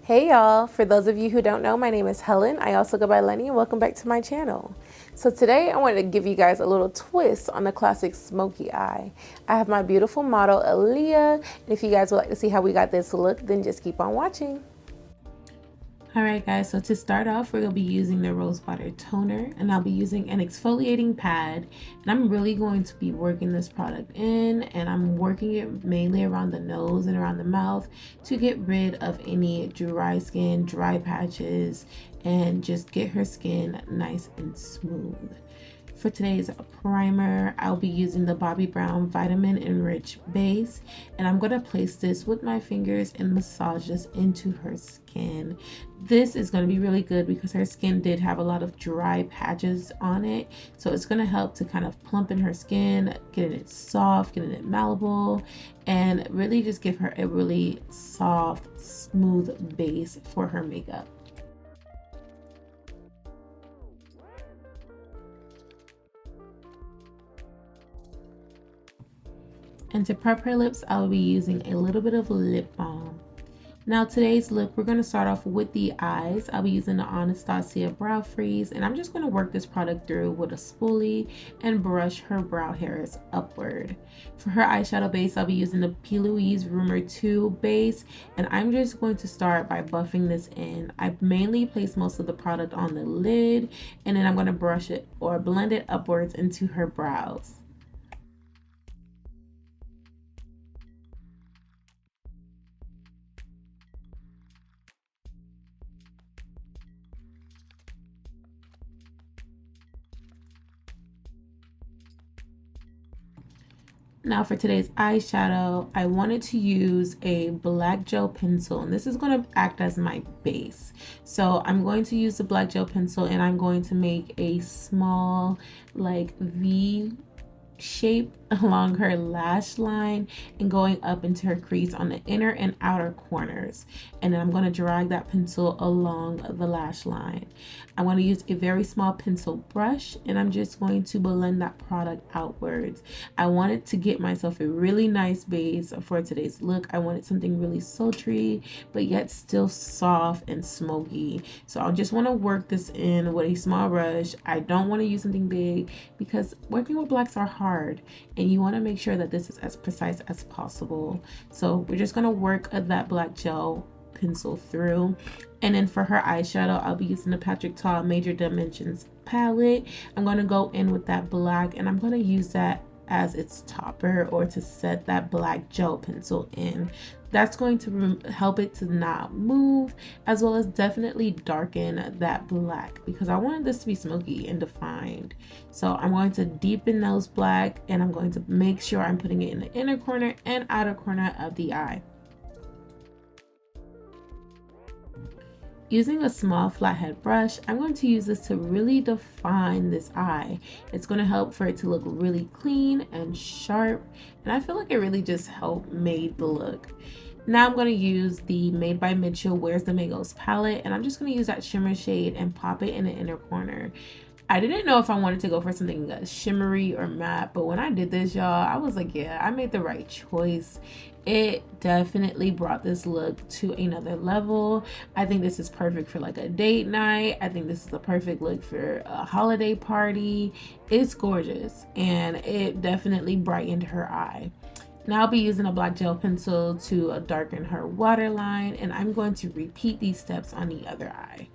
Hey y'all, for those of you who don't know, my name is Helen. I also go by Lenny and welcome back to my channel. So today I wanted to give you guys a little twist on the classic smoky eye. I have my beautiful model Aaliyah, and if you guys would like to see how we got this look, then just keep on watching. Alright guys, so to start off, we're going to be using the Rose Water Toner, and I'll be using an exfoliating pad, and I'm really going to be working this product in, and I'm working it mainly around the nose and around the mouth to get rid of any dry skin, dry patches, and just get her skin nice and smooth. For today's primer, I'll be using the Bobbi Brown Vitamin Enriched Base, and I'm going to place this with my fingers and massage this into her skin. This is going to be really good because her skin did have a lot of dry patches on it, so it's going to help to kind of plumpen her skin, getting it soft, getting it malleable, and really just give her a really soft, smooth base for her makeup. And to prep her lips, I'll be using a little bit of lip balm. Now today's look, we're going to start off with the eyes. I'll be using the Anastasia Brow Freeze, and I'm just going to work this product through with a spoolie and brush her brow hairs upward. For her eyeshadow base, I'll be using the P. Louise Rumor 2 base, and I'm just going to start by buffing this in. I mainly place most of the product on the lid, and then I'm going to brush it or blend it upwards into her brows. Now for today's eyeshadow, I wanted to use a black gel pencil, and this is going to act as my base. So I'm going to use the black gel pencil, and I'm going to make a small like V shape along her lash line and going up into her crease on the inner and outer corners, and then I'm going to drag that pencil along the lash line. I'm going to use a very small pencil brush, and I'm just going to blend that product outwards. I wanted to get myself a really nice base for today's look. I wanted something really sultry but yet still soft and smoky, so I just want to work this in with a small brush. I don't want to use something big because working with blacks are hard, and you want to make sure that this is as precise as possible. So we're just going to work that black gel pencil through. And then for her eyeshadow, I'll be using the Patrick Ta Major Dimensions palette. I'm going to go in with that black, and I'm going to use that as its topper or to set that black gel pencil in. That's going to help it to not move, as well as definitely darken that black, because I wanted this to be smoky and defined. So I'm going to deepen those black, and I'm going to make sure I'm putting it in the inner corner and outer corner of the eye. Using a small flathead brush, I'm going to use this to really define this eye. It's going to help for it to look really clean and sharp, and I feel like it really just helped made the look. Now I'm going to use the Made by Mitchell Where's the Mangoes palette, and I'm just going to use that shimmer shade and pop it in the inner corner. I didn't know if I wanted to go for something shimmery or matte, but when I did this, y'all, I was like, yeah, I made the right choice. It definitely brought this look to another level. I think this is perfect for like a date night. I think this is a perfect look for a holiday party. It's gorgeous, and it definitely brightened her eye. Now I'll be using a black gel pencil to darken her waterline, and I'm going to repeat these steps on the other eye.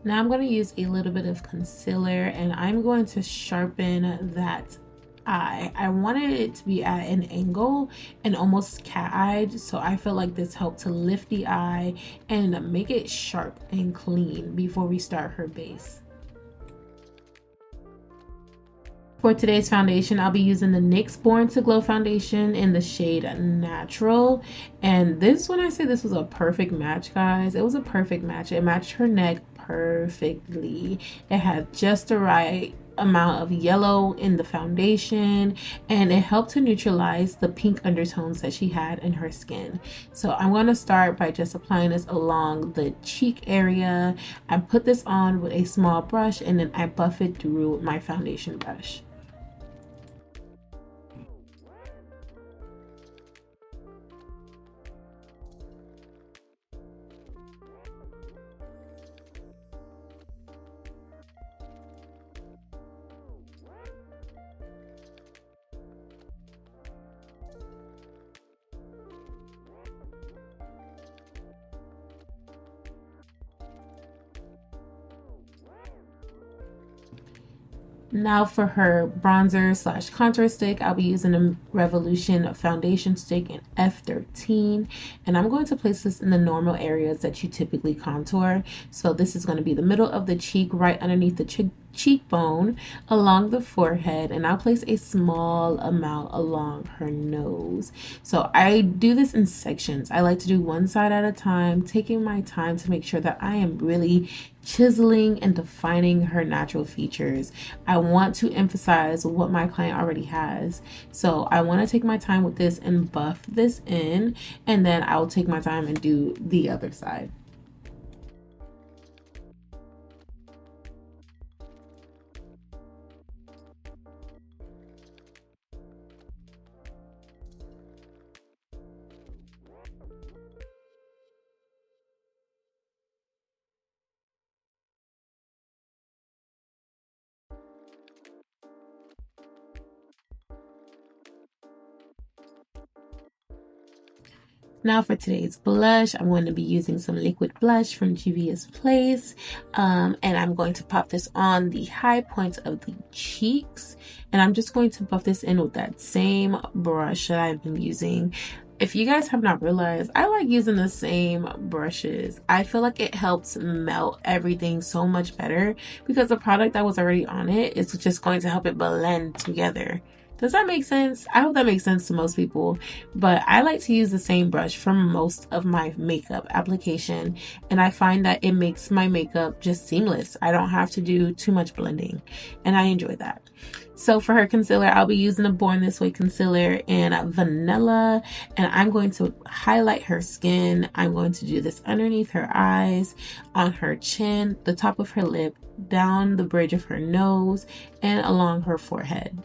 Now I'm going to use a little bit of concealer and I'm going to sharpen that eye. I wanted it to be at an angle and almost cat-eyed, so I feel like this helped to lift the eye and make it sharp and clean before we start her base. For today's foundation, I'll be using the NYX Born to Glow foundation in the shade Natural. And this, when I say this was a perfect match, guys, it was a perfect match. It matched her neck perfectly. It had just the right amount of yellow in the foundation, and it helped to neutralize the pink undertones that she had in her skin. So I'm going to start by just applying this along the cheek area. I put this on with a small brush and then I buff it through with my foundation brush. Now for her bronzer slash contour stick, I'll be using a Revolution foundation stick in F13, and I'm going to place this in the normal areas that you typically contour. So this is going to be the middle of the cheek, right underneath the cheekbone, along the forehead, and I'll place a small amount along her nose. So I do this in sections. I like to do one side at a time, taking my time to make sure that I am really chiseling and defining her natural features. I want to emphasize what my client already has. So I want to take my time with this and buff this in, and then I'll take my time and do the other side. Now for today's blush, I'm going to be using some liquid blush from Juvia's Place, and I'm going to pop this on the high points of the cheeks, and I'm just going to buff this in with that same brush that I've been using. If you guys have not realized, I like using the same brushes. I feel like it helps melt everything so much better because the product that was already on it is just going to help it blend together. Does that make sense? I hope that makes sense to most people, but I like to use the same brush for most of my makeup application, and I find that it makes my makeup just seamless. I don't have to do too much blending, and I enjoy that. So for her concealer, I'll be using a Born This Way concealer in Vanilla, and I'm going to highlight her skin. I'm going to do this underneath her eyes, on her chin, the top of her lip, down the bridge of her nose, and along her forehead.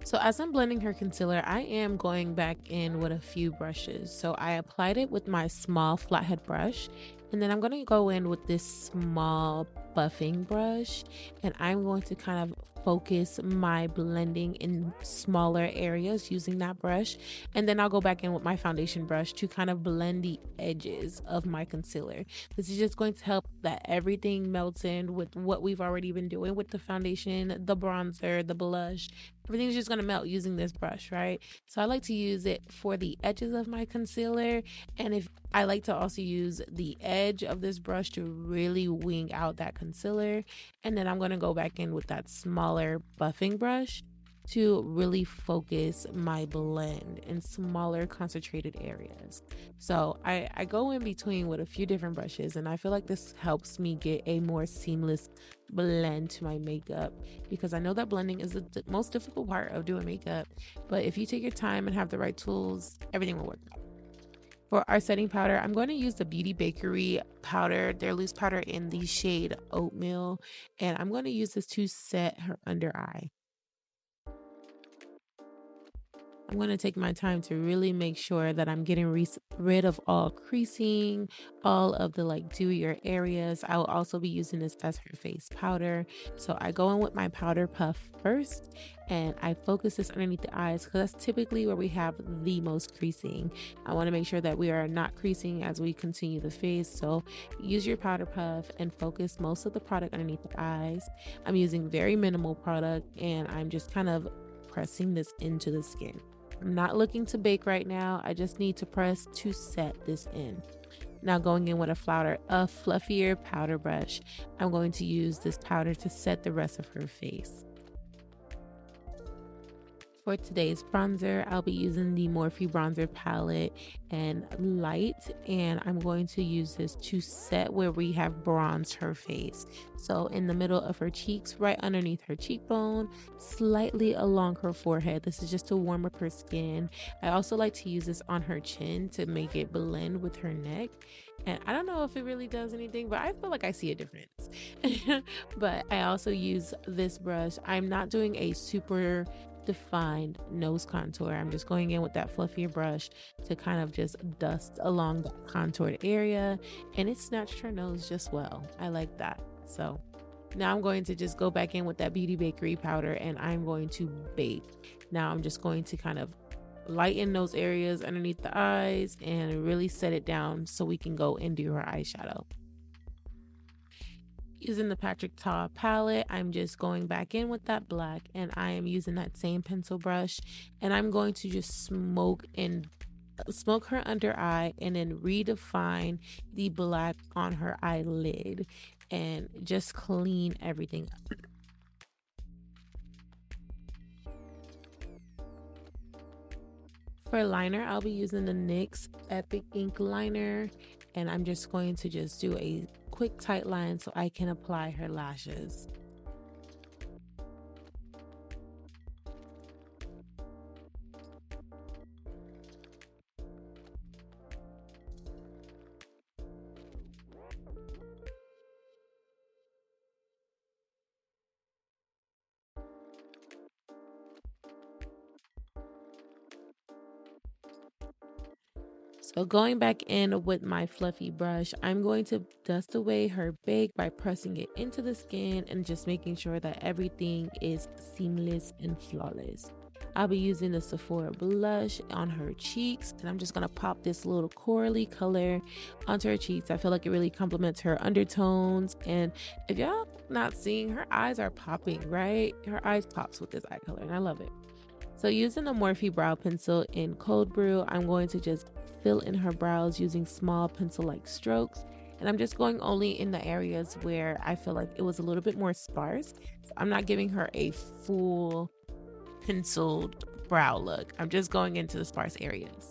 So as I'm blending her concealer, I am going back in with a few brushes. So I applied it with my small flathead brush, and then I'm going to go in with this small buffing brush, and I'm going to kind of focus my blending in smaller areas using that brush, and then I'll go back in with my foundation brush to kind of blend the edges of my concealer. This is just going to help that everything melts in with what we've already been doing with the foundation, the bronzer, the blush. Everything's just going to melt using this brush, right? So I like to use it for the edges of my concealer, and if I like to also use the edge of this brush to really wing out that concealer, and then I'm going to go back in with that smaller buffing brush to really focus my blend in smaller concentrated areas. So I go in between with a few different brushes, and I feel like this helps me get a more seamless blend to my makeup, because I know that blending is the most difficult part of doing makeup, but if you take your time and have the right tools, everything will work out. For our setting powder, I'm going to use the Beauty Bakery powder, their loose powder in the shade Oatmeal, and I'm going to use this to set her under eye. I'm going to take my time to really make sure that I'm getting rid of all creasing, all of the like dewier areas. I will also be using this as her face powder. So I go in with my powder puff first and I focus this underneath the eyes because that's typically where we have the most creasing. I want to make sure that we are not creasing as we continue the face. So use your powder puff and focus most of the product underneath the eyes. I'm using very minimal product and I'm just kind of pressing this into the skin. I'm not looking to bake right now. I just need to press to set this in. Now going in with a fluffier powder brush, I'm going to use this powder to set the rest of her face. For today's bronzer, I'll be using the Morphe bronzer palette and light, and I'm going to use this to set where we have bronzed her face. So in the middle of her cheeks, right underneath her cheekbone, slightly along her forehead. This is just to warm up her skin. I also like to use this on her chin to make it blend with her neck. And I don't know if it really does anything, but I feel like I see a difference. But I also use this brush. I'm not doing a super defined nose contour. I'm just going in with that fluffier brush to kind of just dust along the contoured area, and it snatched her nose just well. I like that. So now I'm going to just go back in with that Beauty Bakery powder and I'm going to bake. Now I'm just going to kind of lighten those areas underneath the eyes and really set it down so we can go and do her eyeshadow. Using the Patrick Ta palette, I'm just going back in with that black and I am using that same pencil brush and I'm going to just smoke her under eye and then redefine the black on her eyelid and just clean everything up. For liner, I'll be using the NYX Epic Ink liner and I'm just going to just do a quick tight line so I can apply her lashes. So going back in with my fluffy brush, I'm going to dust away her bake by pressing it into the skin and just making sure that everything is seamless and flawless. I'll be using the Sephora blush on her cheeks and I'm just going to pop this little corally color onto her cheeks. I feel like it really complements her undertones, and if y'all not seeing, her eyes are popping, right? Her eyes pops with this eye color and I love it. So using the Morphe brow pencil in Cold Brew, I'm going to just fill in her brows using small pencil-like strokes. And I'm just going only in the areas where I feel like it was a little bit more sparse. So I'm not giving her a full penciled brow look. I'm just going into the sparse areas.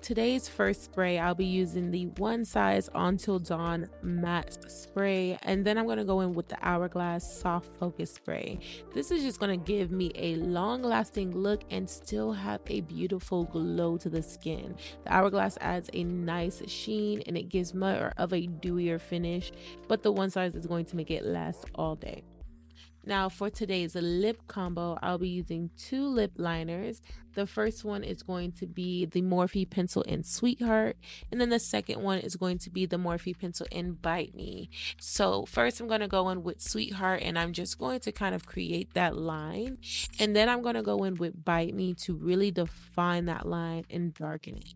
Today's first spray, I'll be using the One Size Until Dawn matte spray, and then I'm going to go in with the Hourglass soft focus spray. This is just going to give me a long lasting look and still have a beautiful glow to the skin. The Hourglass adds a nice sheen and it gives more of a dewier finish, but the One Size is going to make it last all day. Now for today's lip combo, I'll be using two lip liners. The first one is going to be the Morphe pencil in Sweetheart, and then the second one is going to be the Morphe pencil in Bite Me. So first I'm going to go in with Sweetheart and I'm just going to kind of create that line, and then I'm going to go in with Bite Me to really define that line and darken it.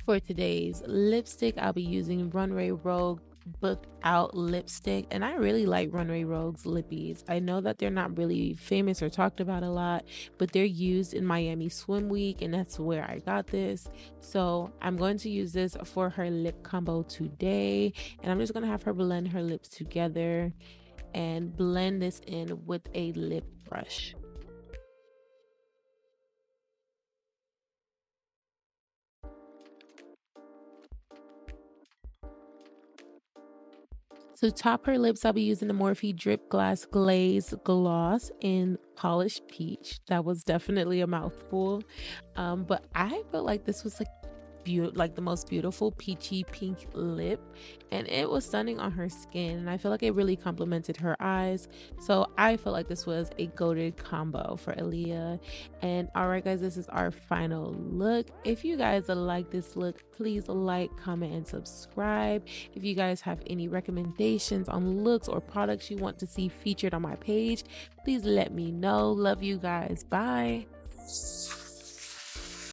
For today's lipstick, I'll be using Runway Rogue Book Out lipstick, and I really like Runway Rogue's lippies. I know that they're not really famous or talked about a lot, but they're used in Miami Swim Week, and that's where I got this. So I'm going to use this for her lip combo today, and I'm just going to have her blend her lips together and blend this in with a lip brush. To top her lips, I'll be using the Morphe Drip Glass Glaze Gloss in Polished Peach. That was definitely a mouthful. But I felt like this was like the most beautiful peachy pink lip, and it was stunning on her skin, and I feel like it really complemented her eyes. So I feel like this was a goated combo for Aaliyah. And all right guys, this is our final look. If you guys like this look, please like, comment, and subscribe. If you guys have any recommendations on looks or products you want to see featured on my page, please let me know. Love you guys. Bye.